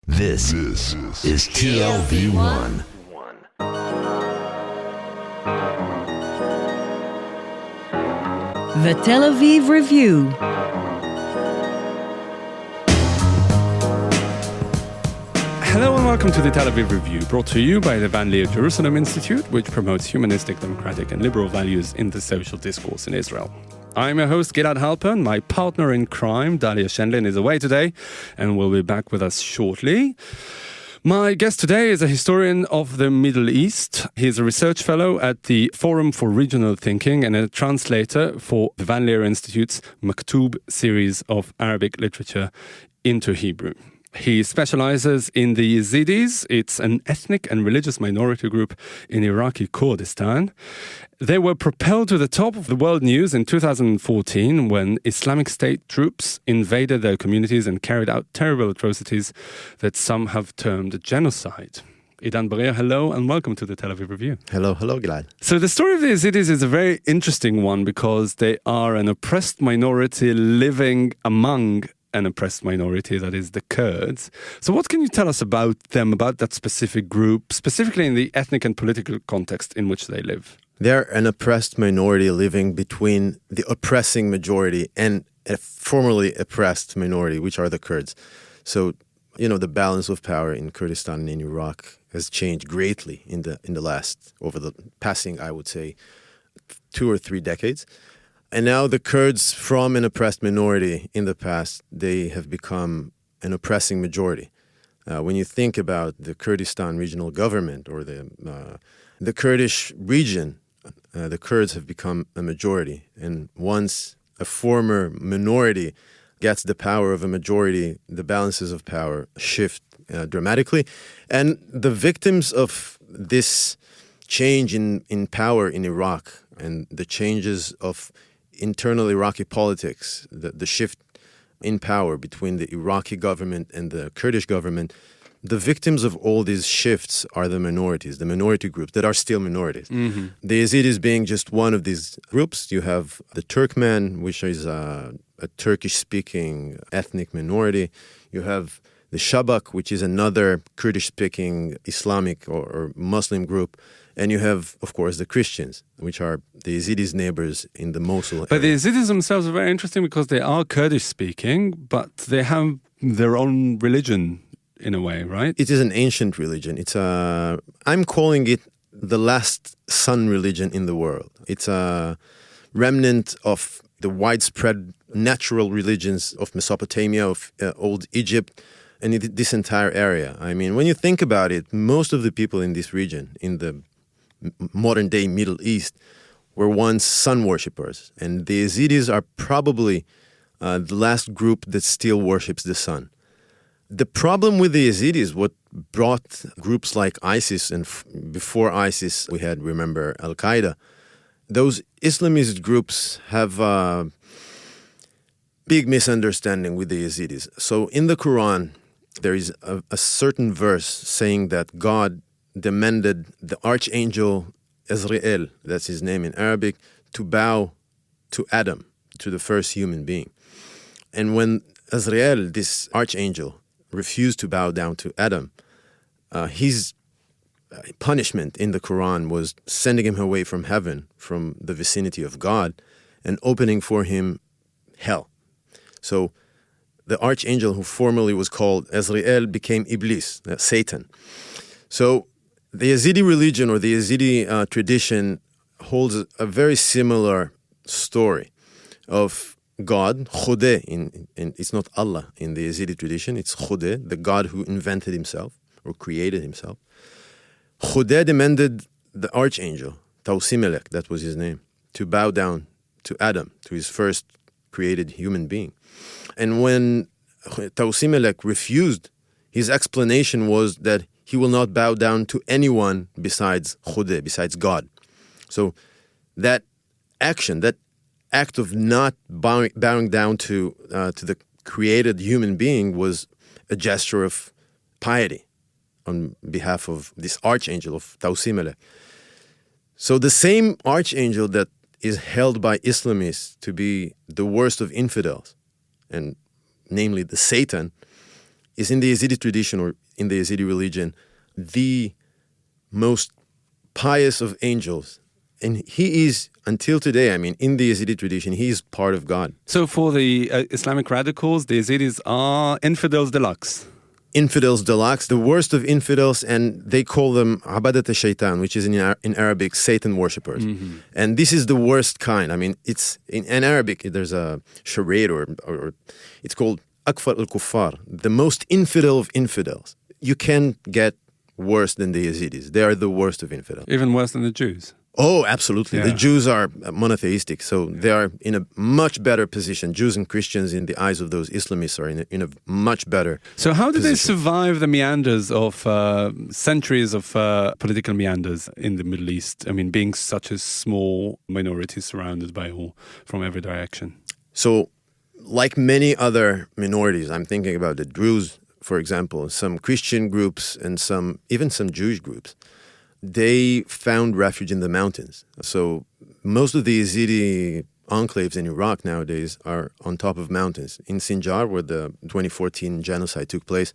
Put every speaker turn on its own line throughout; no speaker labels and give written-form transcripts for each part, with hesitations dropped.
This is TLV1.
The Tel Aviv Review.
Hello and welcome to the Tel Aviv Review, brought to you by the Van Leer Jerusalem Institute, which promotes humanistic, democratic and liberal values in the social discourse in Israel. I'm your host, Gilad Halpern. My partner in crime, Dalia Shendlin, is away today and will be back with us shortly. My guest today is a historian of the Middle East. He is a research fellow at the Forum for Regional Thinking and a translator for the Van Leer Institute's Maktoob series of Arabic literature into Hebrew. He specializes in the Yazidis. It's an ethnic and religious minority group in Iraqi Kurdistan. They were propelled to the top of the world news in 2014 when Islamic State troops invaded their communities and carried out terrible atrocities that some have termed genocide. Idan Barir, hello and welcome to the Tel Aviv Review.
Hello, Gilad.
So the story of the Yazidis is a very interesting one because they are an oppressed minority living among an oppressed minority, that is the Kurds. So what can you tell us about them, about that specific group, specifically in the ethnic and political context in which they live?
They're an oppressed minority living between the oppressing majority and a formerly oppressed minority, which are the Kurds. So, the balance of power in Kurdistan and in Iraq has changed greatly in the last, over the passing, I would say, 2 or 3 decades. And now the Kurds, from an oppressed minority in the past, they have become an oppressing majority. When you think about the Kurdistan regional government or the Kurdish region, the Kurds have become a majority. And once a former minority gets the power of a majority, the balances of power shift dramatically. And the victims of this change in power in Iraq and the changes of internal Iraqi politics, the shift in power between the Iraqi government and the Kurdish government, the victims of all these shifts are the minorities, the minority groups that are still minorities. Mm-hmm. The Yazidis being just one of these groups. You have the Turkmen, which is a Turkish-speaking ethnic minority. You have the Shabak, which is another Kurdish-speaking Islamic or Muslim group. And you have, of course, the Christians, which are the Yazidis' neighbors in the Mosul area.
But the Yazidis themselves are very interesting because they are Kurdish-speaking, but they have their own religion in a way, right?
It is an ancient religion. I'm calling it the last sun religion in the world. It's a remnant of the widespread natural religions of Mesopotamia, of old Egypt, and this entire area. I mean, when you think about it, most of the people in this region, in the modern-day Middle East, were once sun worshippers. And the Yazidis are probably the last group that still worships the sun. The problem with the Yazidis, what brought groups like ISIS, and before ISIS we had, remember, Al-Qaeda, those Islamist groups have a big misunderstanding with the Yazidis. So in the Quran, there is a certain verse saying that God demanded the archangel Azrael, that's his name in Arabic, to bow to Adam, to the first human being. And when Azrael, this archangel, refused to bow down to Adam, his punishment in the Quran was sending him away from heaven, from the vicinity of God, and opening for him hell. So the archangel who formerly was called Azrael became Iblis, Satan. So the Yazidi religion or the Yazidi tradition holds a very similar story of God, Khudeh, it's not Allah in the Yazidi tradition, it's Khudeh, the God who invented himself or created himself. Khudeh demanded the archangel, Tawsimelech, that was his name, to bow down to Adam, to his first created human being. And when Tawsimelech refused, his explanation was that he will not bow down to anyone besides Khudeh, besides God. So that action, that act of not bowing down to the created human being was a gesture of piety on behalf of this archangel of Tawsimelech. So the same archangel that is held by Islamists to be the worst of infidels, and namely the Satan, is in the Yazidi tradition or in the Yazidi religion, the most pious of angels. And he is, until today, I mean, in the Yazidi tradition, he is part of God.
So for the Islamic radicals, the Yazidis are infidels deluxe.
Infidels deluxe, the worst of infidels, and they call them abadat al-shaytan, which is in Arabic, Satan worshippers. And this is the worst kind. I mean, it's in Arabic, there's a charade or it's called akfar al-kuffar, the most infidel of infidels. You can't get worse than the Yazidis. They are the worst of infidels.
Even worse than the Jews.
Oh, absolutely.
Yeah.
The Jews are monotheistic, so they are in a much better position. Jews and Christians, in the eyes of those Islamists, are in a much better
So how did they
position.
survive the meanders of centuries of political meanders in the Middle East? I mean, being such a small minority surrounded by all from every direction.
So, like many other minorities, I'm thinking about the Druze, for example, some Christian groups and even some Jewish groups, they found refuge in the mountains. So most of the Yazidi enclaves in Iraq nowadays are on top of mountains. In Sinjar, where the 2014 genocide took place,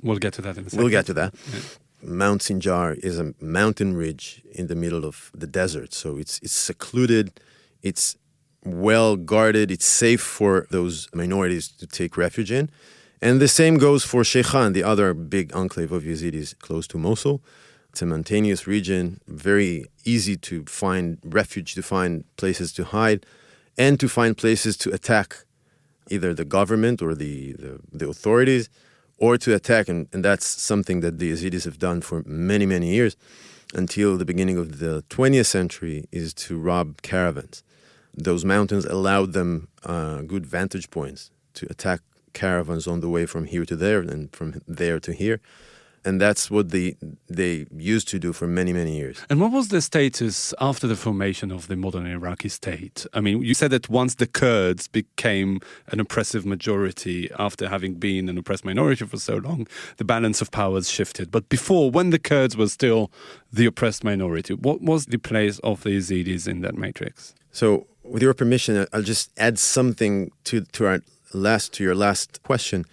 We'll get to that in a second.
we'll get to that.
Yeah.
Mount Sinjar is a mountain ridge in the middle of the desert. So it's secluded, it's well guarded, it's safe for those minorities to take refuge in. And the same goes for Sheikhan, the other big enclave of Yazidis close to Mosul. It's a mountainous region, very easy to find refuge, to find places to hide, and to find places to attack either the government or the authorities, or to attack, and that's something that the Yazidis have done for many, many years, until the beginning of the 20th century, is to rob caravans. Those mountains allowed them good vantage points to attack caravans on the way from here to there and from there to here. And that's what they used to do for many, many years.
And what was the status after the formation of the modern Iraqi state? I mean, you said that once the Kurds became an oppressive majority after having been an oppressed minority for so long, the balance of powers shifted. But before, when the Kurds were still the oppressed minority, what was the place of the Yazidis in that matrix?
So, with your permission, I'll just add something to your last question.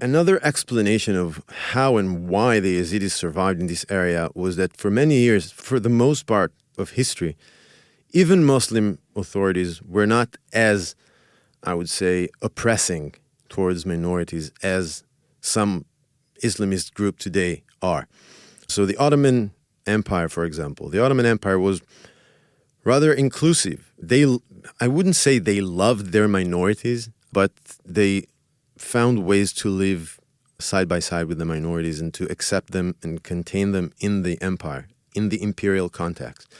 Another explanation of how and why the Yazidis survived in this area was that for many years, for the most part of history, even Muslim authorities were not as, I would say, oppressing towards minorities as some Islamist group today are. So the Ottoman Empire, for example, the Ottoman Empire was rather inclusive. I wouldn't say they loved their minorities, but they found ways to live side by side with the minorities and to accept them and contain them in the empire, in the imperial context.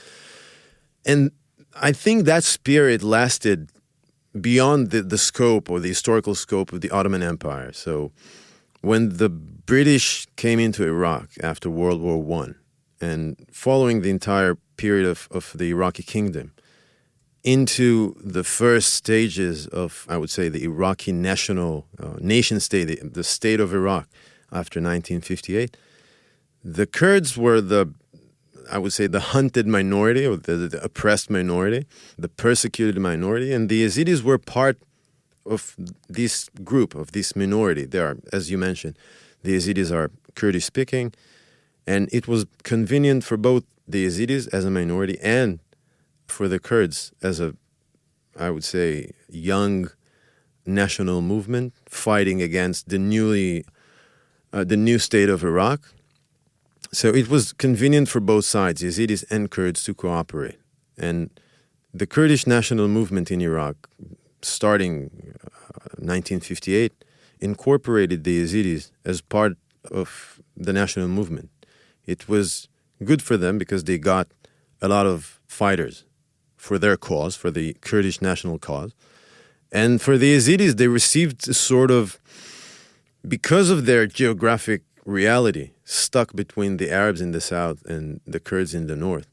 And I think that spirit lasted beyond the scope or the historical scope of the Ottoman Empire. So when the British came into Iraq after World War I and following the entire period of the Iraqi kingdom, into the first stages of, I would say, the Iraqi national nation state, the state of Iraq after 1958, the Kurds were the hunted minority or the oppressed minority, the persecuted minority, and the Yazidis were part of this group, of this minority. They are, as you mentioned, the Yazidis are Kurdish speaking, and it was convenient for both the Yazidis as a minority and for the Kurds as I would say, young national movement fighting against the new state of Iraq. So it was convenient for both sides, Yazidis and Kurds, to cooperate. And the Kurdish national movement in Iraq, starting 1958, incorporated the Yazidis as part of the national movement. It was good for them because they got a lot of fighters for their cause, for the Kurdish national cause. And for the Yazidis, they received a sort of, because of their geographic reality, stuck between the Arabs in the south and the Kurds in the north.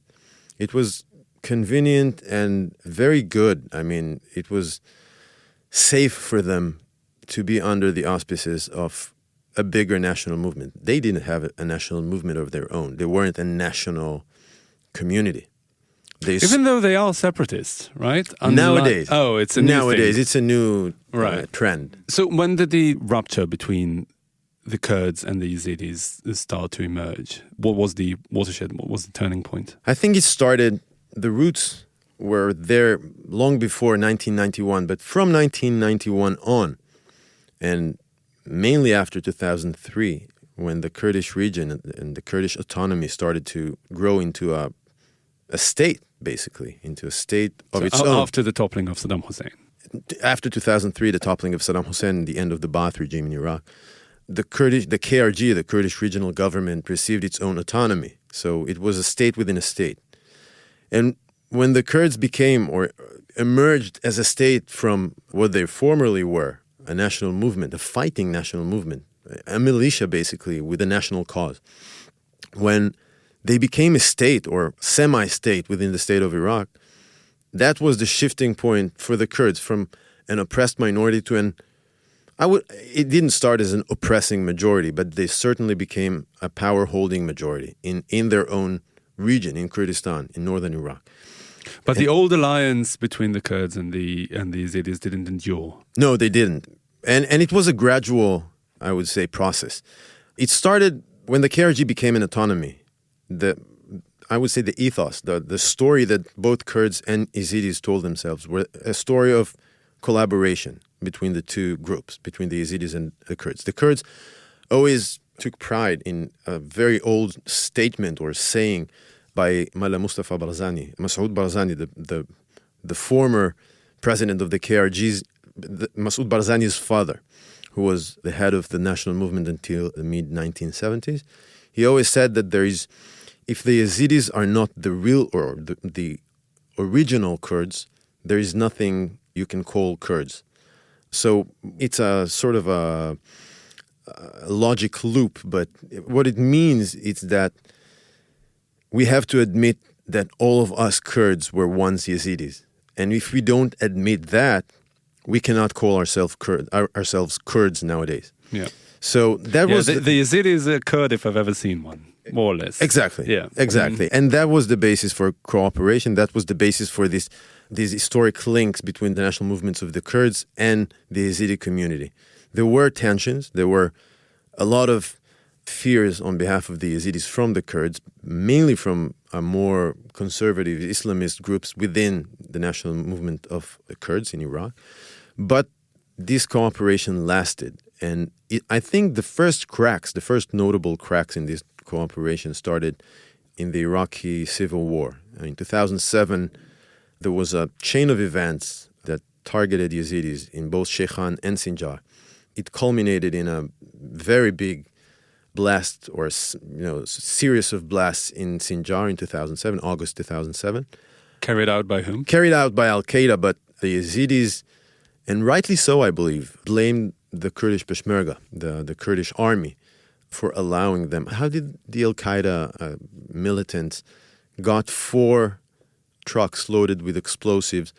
It was convenient and very good. I mean, it was safe for them to be under the auspices of a bigger national movement. They didn't have a national movement of their own. They weren't a national community.
Even though they are separatists, right?
Nowadays.
Oh, it's a new
Nowadays,
thing.
it's a new
Right.
trend.
So when did the rupture between the Kurds and the Yazidis start to emerge? What was the watershed? What was the turning point?
I think it started, the roots were there long before 1991, but from 1991 on, and mainly after 2003, when the Kurdish region and the Kurdish autonomy started to grow into a state, basically, into a state of its own.
After the toppling of Saddam Hussein.
After 2003, the toppling of Saddam Hussein and the end of the Ba'ath regime in Iraq, the KRG, the Kurdish regional government, received its own autonomy. So it was a state within a state. And when the Kurds became or emerged as a state from what they formerly were, a national movement, a fighting national movement, a militia basically with a national cause, when they became a state or semi-state within the state of Iraq, that was the shifting point for the Kurds from an oppressed minority to it didn't start as an oppressing majority, but they certainly became a power-holding majority in their own region, in Kurdistan, in northern Iraq.
But the old alliance between the Kurds and the Yazidis didn't endure.
No, they didn't. And it was a gradual, I would say, process. It started when the KRG became an autonomy. I would say the ethos, the story that both Kurds and Yazidis told themselves were a story of collaboration between the two groups, between the Yazidis and the Kurds. The Kurds always took pride in a very old statement or saying by Mullah Mustafa Barzani, Masoud Barzani, the former president of the KRG's, Masoud Barzani's father, who was the head of the national movement until the mid-1970s. He always said that if the Yazidis are not the real or the original Kurds, there is nothing you can call Kurds. So it's a sort of a logic loop, but what it means is that we have to admit that all of us Kurds were once Yazidis. And if we don't admit that, we cannot call ourselves Kurds nowadays.
Yeah.
So that was
the Yazidi is a Kurd if I've ever seen one, more or less.
Exactly.
Yeah.
Exactly.
Mm-hmm.
And that was the basis for cooperation. That was the basis for these historic links between the national movements of the Kurds and the Yazidi community. There were tensions. There were a lot of fears on behalf of the Yazidis from the Kurds, mainly from a more conservative Islamist groups within the national movement of the Kurds in Iraq. But this cooperation lasted. And I think the first notable cracks in this cooperation started in the Iraqi civil war. In 2007, there was a chain of events that targeted Yazidis in both Sheikhan and Sinjar. It culminated in a very big blast or series of blasts in Sinjar in 2007, August 2007.
Carried out by whom?
Carried out by Al-Qaeda, but the Yazidis, and rightly so, I believe, blamed the Kurdish Peshmerga, the Kurdish army, for allowing them. How did the Al-Qaeda militants got 4 trucks loaded with explosives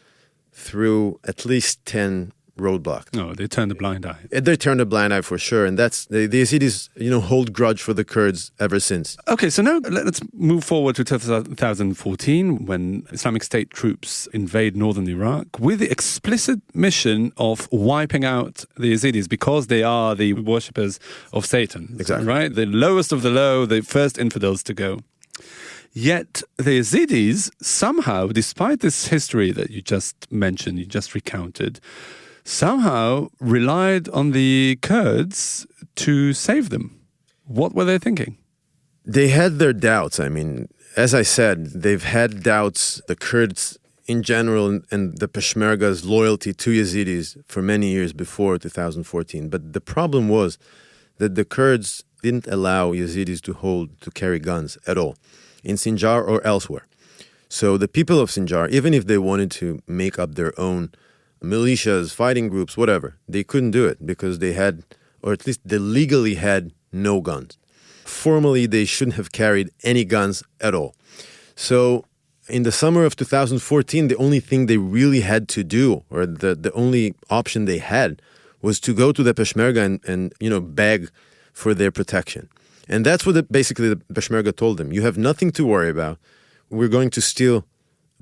through at least 10 roadblocks?
No, they turned a blind eye.
They turned a blind eye for sure, and that's the Yazidis, hold grudge for the Kurds ever since.
Okay, so now let's move forward to 2014 when Islamic State troops invade northern Iraq with the explicit mission of wiping out the Yazidis because they are the worshippers of Satan.
Exactly.
Right? The lowest of the low, the first infidels to go. Yet the Yazidis somehow, despite this history that you just mentioned, you just recounted, somehow relied on the Kurds to save them. What were they thinking?
They had their doubts. I mean, as I said, they've had doubts, the Kurds in general and the Peshmerga's loyalty to Yazidis for many years before 2014. But the problem was that the Kurds didn't allow Yazidis to carry guns at all, in Sinjar or elsewhere. So the people of Sinjar, even if they wanted to make up their own militias, fighting groups, whatever, they couldn't do it because they had, or at least they legally had, no guns. Formally, they shouldn't have carried any guns at all. So in the summer of 2014, the only thing they really had to do, or the only option they had, was to go to the Peshmerga and beg for their protection. And that's what basically the Peshmerga told them. You have nothing to worry about. We're going to still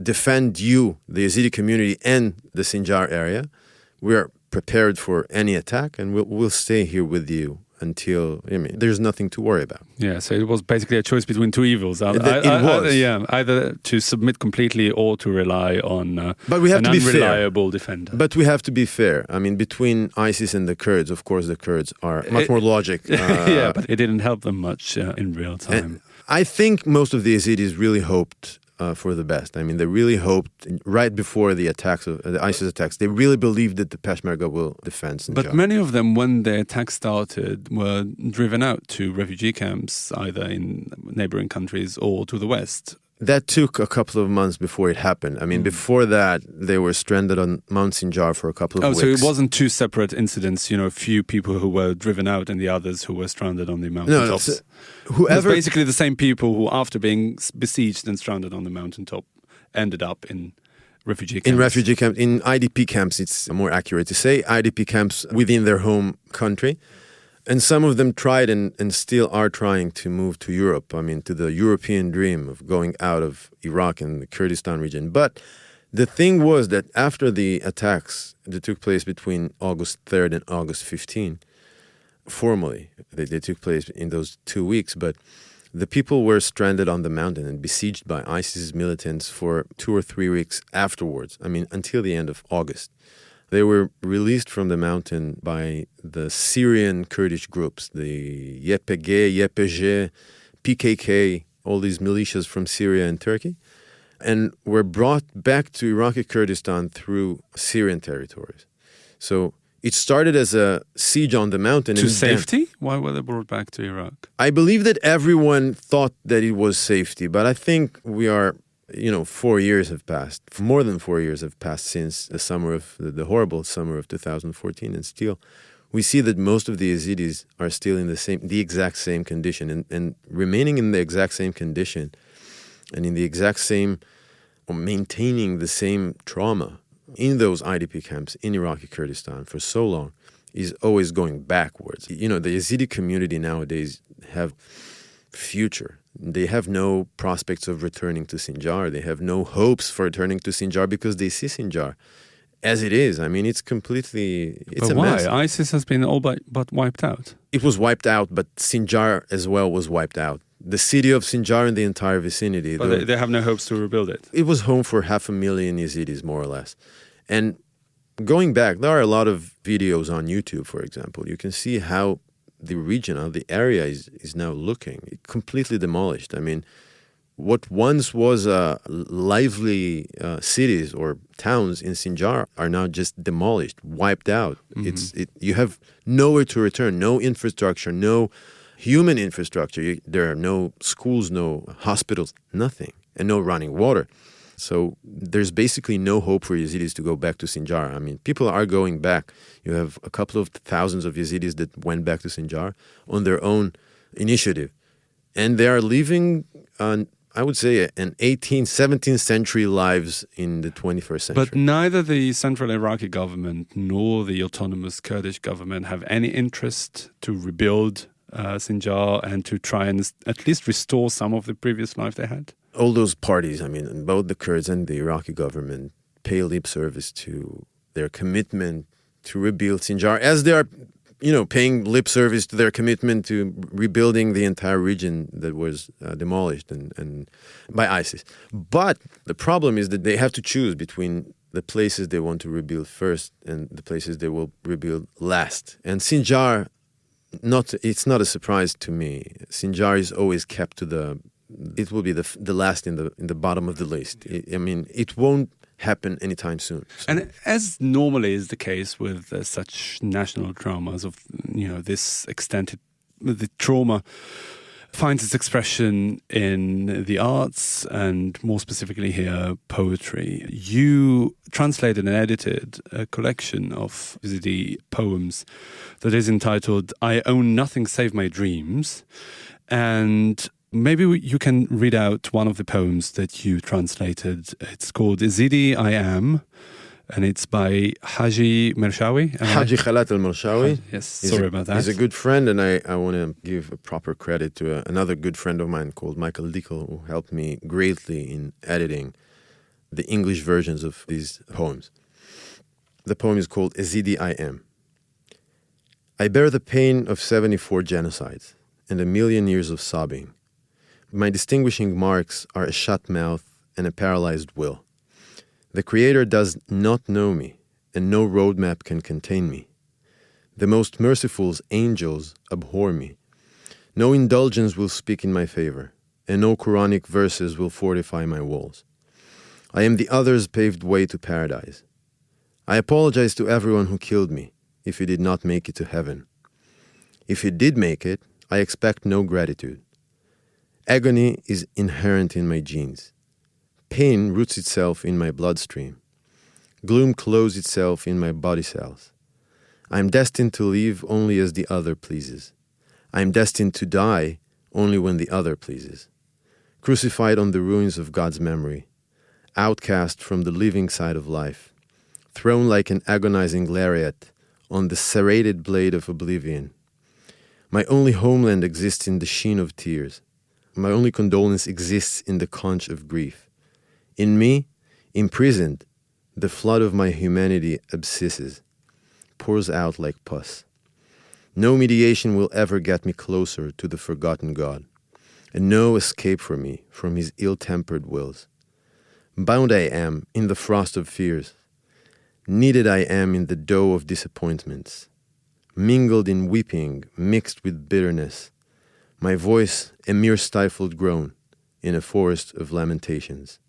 defend you, the Yazidi community, and the Sinjar area. We are prepared for any attack, and we'll stay here with you until, there's nothing to worry about.
Yeah, so it was basically a choice between two evils.
It was.
Either to submit completely or to rely on
but we have
an
to be
unreliable
fair.
defender.
But we have to be fair. Between ISIS and the Kurds, of course, the Kurds are much more logic.
Yeah, but it didn't help them much in real time.
I think most of the Yazidis really hoped for the best. They really hoped right before the attacks of the ISIS attacks. They really believed that the Peshmerga will defend Sinjar.
But many of them, when the attack started, were driven out to refugee camps, either in neighboring countries or to the west.
That took a couple of months before it happened. Before that, they were stranded on Mount Sinjar for a couple of weeks.
So it wasn't two separate incidents, a few people who were driven out and the others who were stranded on the mountaintops.
No, whoever...
It's basically the same people who, after being besieged and stranded on the mountaintop, ended up in refugee camps.
In refugee camps. In IDP camps, it's more accurate to say. IDP camps within their home country. And some of them tried and still are trying to move to Europe, to the European dream of going out of Iraq and the Kurdistan region. But the thing was that after the attacks that took place between August 3rd and August 15th, formally, they took place in those 2 weeks, but the people were stranded on the mountain and besieged by ISIS militants for 2 or 3 weeks afterwards, until the end of August. They were released from the mountain by the Syrian Kurdish groups, the YPG, YPG, PKK, all these militias from Syria and Turkey, and were brought back to Iraqi Kurdistan through Syrian territories. So it started as a siege on the mountain.
To safety? Why were they brought back to Iraq?
I believe that everyone thought that it was safety, but I think we are... 4 years have passed. More than 4 years have passed since the summer of the horrible summer of 2014, and still we see that most of the Yazidis are still in the exact same condition, and remaining in the exact same condition, and in the exact same, or maintaining the same trauma in those IDP camps in Iraqi Kurdistan for so long is always going backwards. The Yazidi community nowadays have future. They have no prospects of returning to Sinjar. They have no hopes for returning to Sinjar because they see Sinjar as it is. It's completely... It's
but
a mess.
Why? ISIS has been all but wiped out.
It was wiped out, but Sinjar as well was wiped out. The city of Sinjar and the entire vicinity.
But they have no hopes to rebuild it.
It was home for 500,000 Yazidis, more or less. And going back, there are a lot of videos on YouTube, for example. You can see how the region, the area is now looking completely demolished. What once was lively cities or towns in Sinjar are now just demolished, wiped out. Mm-hmm. You have nowhere to return, no infrastructure, no human infrastructure. There are no schools, no hospitals, nothing, and no running water. So there's basically no hope for Yazidis to go back to Sinjar. People are going back. You have a couple of thousands of Yazidis that went back to Sinjar on their own initiative. And they are living, I would say, an 18th, 17th century lives in the 21st century.
But neither the central Iraqi government nor the autonomous Kurdish government have any interest to rebuild Sinjar and to try and at least restore some of the previous life they had.
All those parties, both the Kurds and the Iraqi government pay lip service to their commitment to rebuild Sinjar, as they are, paying lip service to their commitment to rebuilding the entire region that was demolished and by ISIS. But the problem is that they have to choose between the places they want to rebuild first and the places they will rebuild last. And Sinjar, it's not a surprise to me. Sinjar is always kept to it will be the last in the bottom of the list. It won't happen anytime soon. So.
And as normally is the case with such national traumas of this extent, the trauma finds its expression in the arts and more specifically here poetry. You translated and edited a collection of Yazidi poems that is entitled "I Own Nothing Save My Dreams," and maybe you can read out one of the poems that you translated. It's called Yazidi I Am, and it's by Haji Mershawi.
Haji Khalat al-Mershawi.
Yes, sorry about that.
He's a good friend, and I want to give a proper credit to another good friend of mine called Michael Dickel, who helped me greatly in editing the English versions of these poems. The poem is called Yazidi I Am. I bear the pain of 74 genocides and 1,000,000 years of sobbing. My distinguishing marks are a shut mouth and a paralyzed will. The Creator does not know me, and no roadmap can contain me. The most merciful's angels abhor me. No indulgence will speak in my favor, and no Quranic verses will fortify my walls. I am the other's paved way to paradise. I apologize to everyone who killed me, if he did not make it to heaven. If he did make it, I expect no gratitude. Agony is inherent in my genes. Pain roots itself in my bloodstream. Gloom clothes itself in my body cells. I am destined to live only as the other pleases. I am destined to die only when the other pleases. Crucified on the ruins of God's memory, outcast from the living side of life, thrown like an agonizing lariat on the serrated blade of oblivion. My only homeland exists in the sheen of tears. My only condolence exists in the conch of grief. In me, imprisoned, the flood of my humanity abscisses, pours out like pus. No mediation will ever get me closer to the forgotten God, and no escape for me from his ill-tempered wills. Bound I am in the frost of fears. Kneaded I am in the dough of disappointments. Mingled in weeping, mixed with bitterness. My voice a mere stifled groan in a forest of lamentations.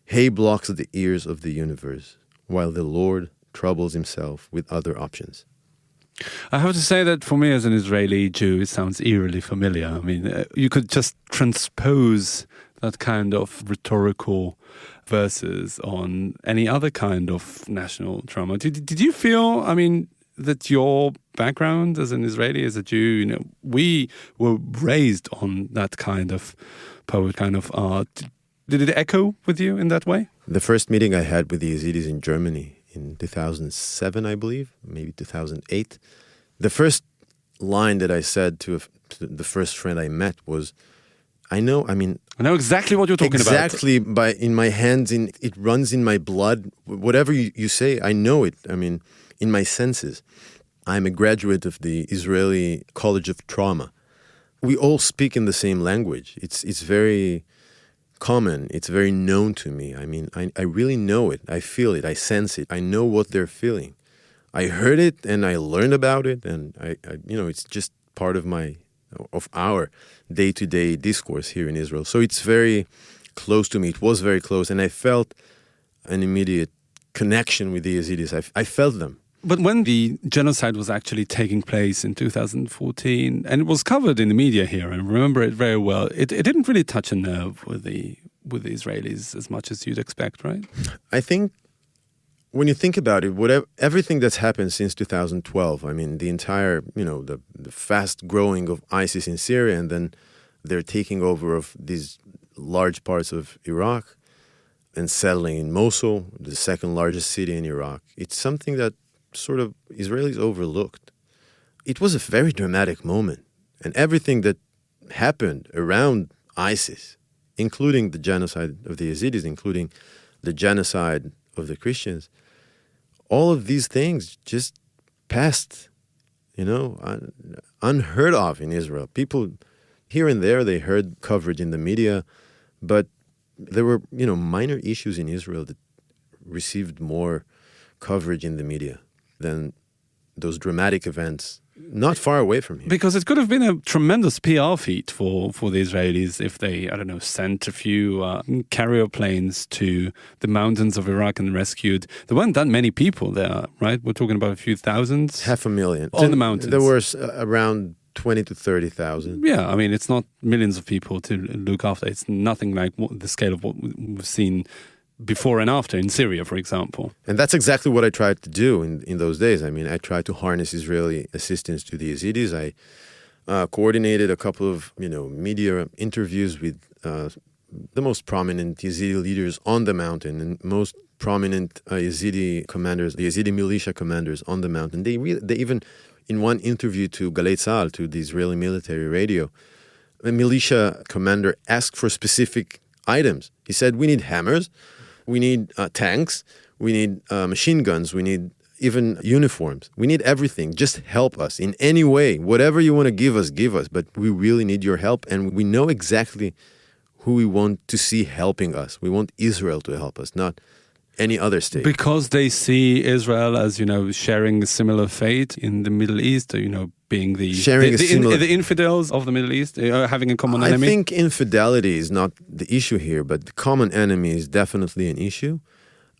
Hay blocks the ears of the universe, while the Lord troubles himself with other options.
I have to say that for me as an Israeli Jew, it sounds eerily familiar. I mean, you could just transpose that kind of rhetorical verses on any other kind of national trauma. Did you feel, I mean, that your background as an Israeli, as a Jew, you know, we were raised on that kind of poet, kind of art. Did it echo with you in that way?
The first meeting I had with the Yazidis in Germany in 2007, I believe, maybe 2008, the first line that I said to the first friend I met was, I know exactly what you're talking about. Exactly, in my hands, it runs in my blood. Whatever you say, I know it. I mean, in my senses. I'm a graduate of the Israeli College of Trauma. We all speak in the same language. It's very common. It's very known to me. I mean, I really know it. I feel it. I sense it. I know what they're feeling. I heard it and I learned about it, and I it's just part of our day-to-day discourse here in Israel. So it's very close to me. It was very close, and I felt an immediate connection with the Yazidis. I felt them.
But when the genocide was actually taking place in 2014, and it was covered in the media here, I remember it very well, it didn't really touch a nerve with the Israelis as much as you'd expect, right?
I think when you think about it, everything that's happened since 2012, I mean, the entire, the fast growing of ISIS in Syria, and then they're taking over of these large parts of Iraq and settling in Mosul, the second largest city in Iraq. It's something that sort of Israelis overlooked. It was a very dramatic moment. And everything that happened around ISIS, including the genocide of the Yazidis, including the genocide of the Christians, all of these things just passed, unheard of in Israel. People here and there, they heard coverage in the media, but there were, minor issues in Israel that received more coverage in the media than those dramatic events not far away from here.
Because it could have been a tremendous PR feat for the Israelis if they, sent a few carrier planes to the mountains of Iraq and rescued. There weren't that many people there, right? We're talking about a few thousand.
500,000.
On the mountains.
There were around 20 to 30,000.
Yeah, I mean, it's not millions of people to look after. It's nothing like the scale of what we've seen before and after in Syria, for example.
And that's exactly what I tried to do in those days. I mean, I tried to harness Israeli assistance to the Yazidis. I coordinated a couple of, media interviews with the most prominent Yazidi leaders on the mountain and most prominent Yazidi commanders, the Yazidi militia commanders on the mountain. They even, in one interview to Galei Tzahal, to the Israeli military radio, a militia commander asked for specific items. He said, we need hammers. We need tanks, we need machine guns, we need even uniforms. We need everything. Just help us in any way. Whatever you want to give us, give us. But we really need your help. And we know exactly who we want to see helping us. We want Israel to help us, not any other state.
Because they see Israel as, sharing a similar fate in the Middle East, being the infidels of the Middle East, having a common enemy?
I think infidelity is not the issue here, but the common enemy is definitely an issue.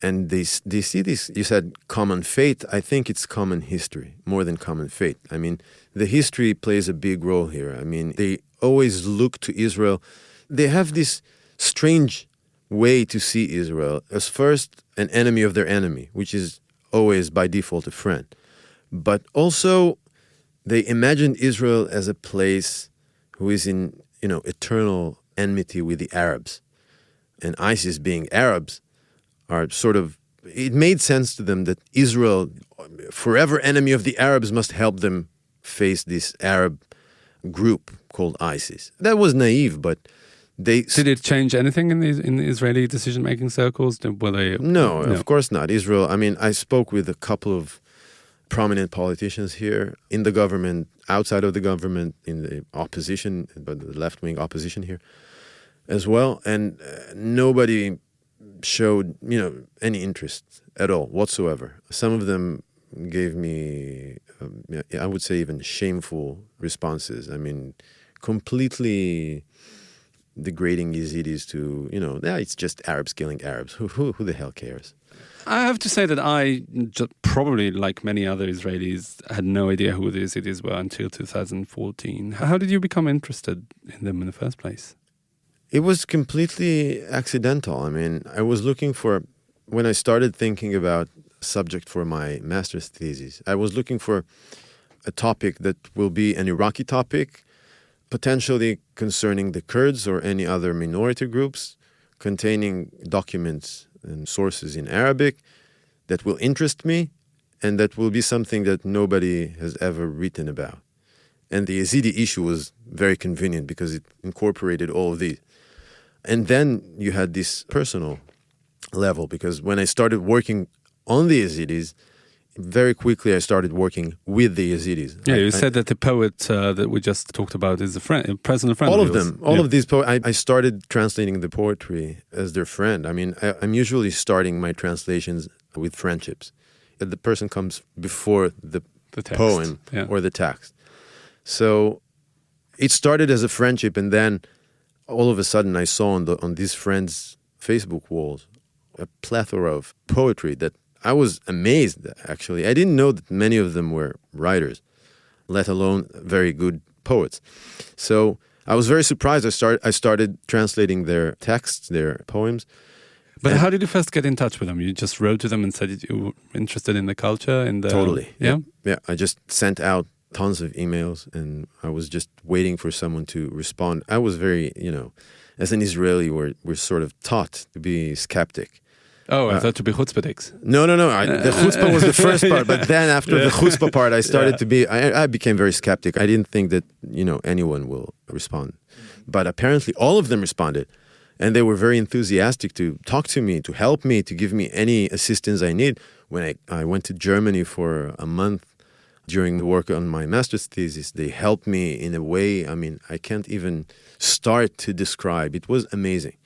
And they see this, you said common fate. I think it's common history more than common fate. I mean, the history plays a big role here. I mean, they always look to Israel. They have this strange way to see Israel as first an enemy of their enemy, which is always by default a friend. But also they imagined Israel as a place who is in, eternal enmity with the Arabs. And ISIS being Arabs are it made sense to them that Israel, forever enemy of the Arabs, must help them face this Arab group called ISIS. That was naive, but did
it change anything in the Israeli decision-making circles?
No, of course not. Israel, I spoke with a couple of prominent politicians here, in the government, outside of the government, in the opposition, but the left-wing opposition here as well. And nobody showed, any interest at all whatsoever. Some of them gave me, I would say even shameful responses. Completely degrading Yazidis to, it's just Arabs killing Arabs. Who the hell cares?
I have to say that I, probably like many other Israelis, had no idea who the Yazidis were until 2014. How did you become interested in them in the first place?
It was completely accidental. I was looking for, when I started thinking about a subject for my master's thesis, I was looking for a topic that will be an Iraqi topic, potentially concerning the Kurds or any other minority groups, containing documents and sources in Arabic that will interest me and that will be something that nobody has ever written about. And the Yazidi issue was very convenient because it incorporated all of these. And then you had this personal level, because when I started working on the Yazidis, very quickly I started working with the Yazidis.
Yeah, you said that the poet that we just talked about is a personal friend.
All of them. All of these poets. I started translating the poetry as their friend. I'm usually starting my translations with friendships. The person comes before the poem or the text. So it started as a friendship, and then all of a sudden I saw on these friends' Facebook walls a plethora of poetry that I was amazed, actually. I didn't know that many of them were writers, let alone very good poets. So I was very surprised. I started translating their texts, their poems.
But how did you first get in touch with them? You just wrote to them and said you were interested in the culture?
Totally.
Yeah?
Yeah, I just sent out tons of emails, and I was just waiting for someone to respond. I was very, as an Israeli, we're sort of taught to be skeptic.
Oh, I thought to be chutzpahdiks.
No. The chutzpah was the first part, but then after the chutzpah part, I started to be, I became very skeptic. I didn't think that, anyone will respond. But apparently all of them responded. And they were very enthusiastic to talk to me, to help me, to give me any assistance I need. When I went to Germany for a month during the work on my master's thesis, they helped me in a way, I can't even start to describe. It was amazing.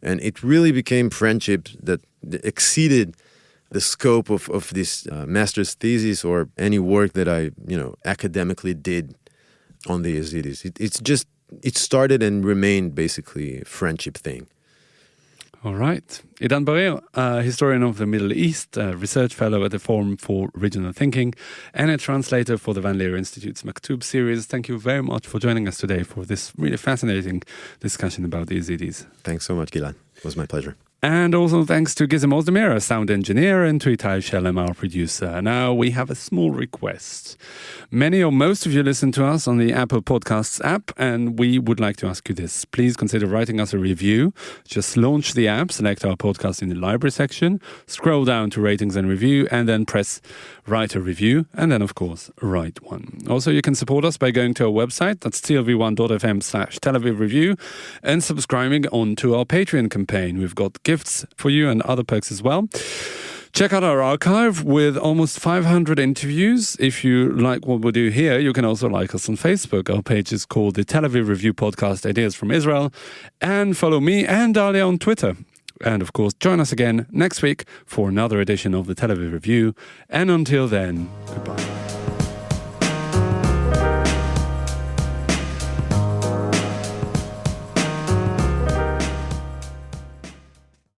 And it really became friendship that exceeded the scope of this master's thesis or any work that I, academically did on the Yazidis. It started and remained basically a friendship thing.
All right. Idan Barir, historian of the Middle East, a research fellow at the Forum for Regional Thinking, and a translator for the Van Leer Institute's Maktoob series. Thank you very much for joining us today for this really fascinating discussion about the Yazidis.
Thanks so much, Gilad. It was my pleasure.
And also thanks to Gizem Ozdemir, our sound engineer, and to Itai Shelem, our producer. Now we have a small request. Many or most of you listen to us on the Apple Podcasts app, and we would like to ask you this. Please consider writing us a review. Just launch the app, select our podcast in the library section, scroll down to ratings and review, and then press write a review, and then, of course, write one. Also, you can support us by going to our website, that's tlv1.fm/Tel Aviv Review, and subscribing onto our Patreon campaign. We've got gifts for you and other perks as well. Check out our archive with almost 500 interviews. If you like what we do here, you can also like us on Facebook. Our page is called the Tel Aviv Review Podcast Ideas from Israel. And follow me and Dalia on Twitter. And of course, join us again next week for another edition of the Tel Aviv Review. And until then, goodbye.